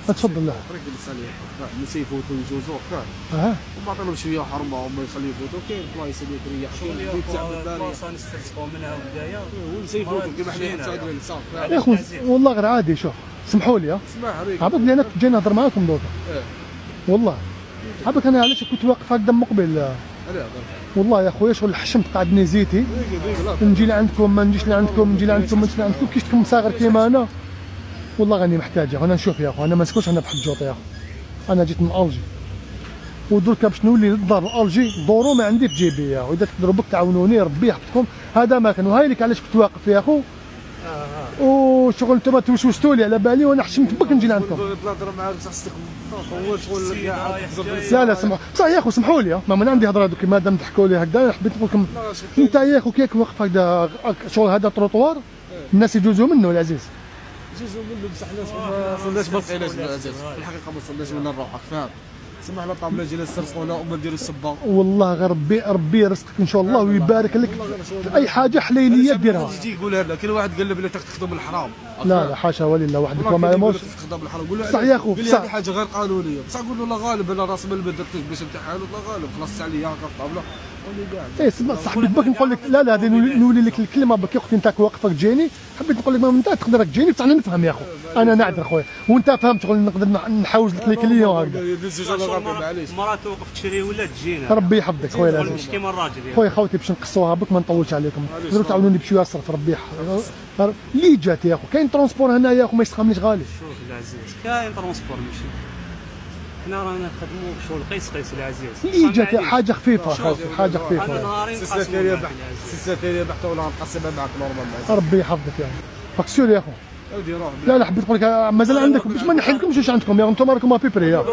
تفضل. لا جلس عليه الناس يفوتوا يجوزوا وما عطيناهم شويه حرمه وما يخليو يفوتوا. كاين بلايص اللي تريح فيها بلاصه نسترزقوا منها وبدايه والناس يفوتوا كيما حنا نتعادلوا الصاف. يا اخو والله غير عادي. شوف سمحوا لي اسمح عليك عباك لي انا كنت جاي نهضر معاكم دوكا والله. عباك انا علاش كنت واقف هكذا مقبل والله يا خويا شغل حشمت قعدني زيتي نجي لعندكم ما نجيش لعندكم نجي لعندكم ما نجيش لعندكم كي شفتكم صاغر كيما انا والله غاني محتاج. انا نشوف يا اخو انا ما نسكتش انا بحال الجوط يا اخو. انا جيت من الجي ودركا باش نولي للدار الجي دورو ما عندي في جيبي يا اخو. اذا تقدروا بك تعاونوني ربي يحفظكم. هذا ما كان وهاي لك علاش كنت واقف يا اخو. وشغل انتم توسوستوا لي على بالي وانا حشمت بك نجي لعندكم. نهضر معاك صحتك هو شغل لا لا سمحوا صح يا اخو سمحوا لي. ما من عندي هضره دوك مادام ضحكوا لي هكذا حبيت نقول لكم انت يا اخو كيك واقف هكذا شغل هذا تروطوار الناس يجوزوا منه العزيز. جوزوا منه بصح الناس ما وصلناش ما لقيناش العزيز. في الحقيقه ما وصلناش من الروحك فاهم. سمح لنا طابله جينا نسترزقونا وما نديروا السبه. والله غير ربي يرزقك ان شاء الله ويبارك لك في اي حاجه حليليه ديرها. تجي يقولها لنا كل واحد قال له بلي تخدم الحرام. لا لا حاشا ولله وحدك وما يموش تخدم الحرام. قول له صح يا اخو صح حاجه غير قانونيه بصح قول له لا غالب انا راس مال ما درتش باش امتحان لا غالب خلصت عليا هكا الطابله اي صاحبي بك نقول لك لا لا هذه نولي لك الكلمه بك اختي انت واقفه تجيني حبيت نقول لك ما انت تقدر تجيني بصح انا نفهم يا اخو. انا نعذر خويا وانت فهمت شغل نقدر نحوز لك لي كليون هكذا. مرات توقف تشري ولا تجينا. ربي يحفظك خويا لازم مش كيما الراجل خويا خوتي باش نقصوها بك ما نطولش عليكم. تقدروا تعاونوني بشويه صرف ربي اللي جات يا اخو. كاين ترونسبور هنا يا اخو ما يسخمنيش غالي. شوف العزيز كاين ترونسبور ماشي حنا رانا نخدموا شغل قيس العزيز. اللي جات حاجه خفيفه حاجه خفيفه. انا نهارين سلسله بحث ولا نقسمها معك نورمال. ربي يحفظك يا اخو. فكسور يا اخو. لا لا حبيت نقول لك مازال عندكم باش ما نحلكمش واش عندكم يا انتم راكم ابيبري يا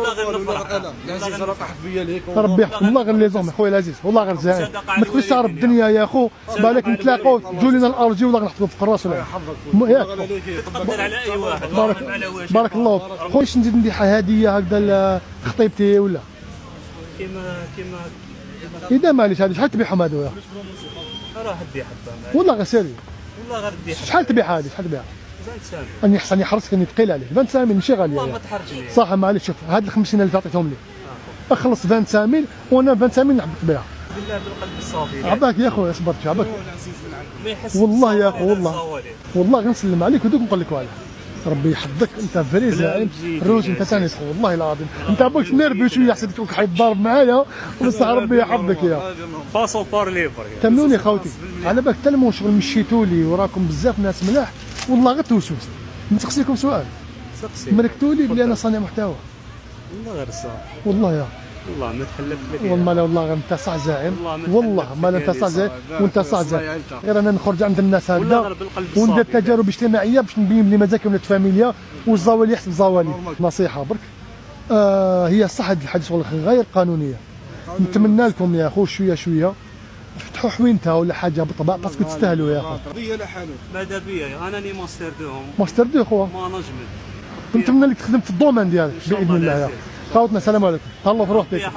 العزيز راه طاحت بيا ليك. ربي يحفظكم والله غير لي زوم خويا العزيز والله غير زاهد ما تقولش تعرف الدنيا يا اخو. بالك نتلاقاو تجوا لنا الارجي والله غنحطكم في الراس ولا ياك. تقدر على اي واحد بارك الله خويا واش نزيد ندي هديه هكذا لخطيبتي ولا كيما اذا معليش هذه شحال تبيعهم هذو يا راه دي حبه والله غير سيري. والله غير دي شحال تبيع هذه شحال تبيع؟ 25 اني احسن يحرصك اني ثقيل عليه 25 ماشي غاليه. والله ما تحرجني صح معليش شوف هاد ال 50,000 عطيتهم لي اخلص 25 وانا 25 نحب بها بالله بالقلب الصافي. عباك يا اخويا صبرت عباك ما يحس والله يا اخو والله غنسلم عليك ودوك نقول لك والله ربي يحفظك انت فري زعيم روج انت ثاني والله العظيم انت باك نيرفي شويه حسيت كنت حيتضارب معايا بصح ربي يحفظك يا باسون بار ليفر. تمنوني خوتي على بالك تلموا شغل مشيتوا لي وراكم بزاف ناس ملاح والله غير توسوست. نسقسيكم سؤال ملكتوا لي بلي انا صانع محتوى والله غير صح والله يا والله ما تحلف لك والله لا والله انت صح زعيم والله ما انت صح زعيم وانت صح زعيم. غير انا نخرج عند الناس هكذا وندير تجارب اجتماعيه باش نبين بلي مازال كاين ولاد فاميليا والزوالي يحسب زوالي. نصيحه برك هي صح هذه الحاجه شغل غير قانونيه. نتمنى لكم يا اخو شويه فتحوا حوينتها ولا حاجه بالطبع باسكو تستاهلوا يا اخو. ماذا بيا انا راني ماستر دو خويا ما نجمد. نتمنى لك تخدم في الدومين ديالك باذن الله يا خوتنا. السلام عليكم تهلاو في روحك.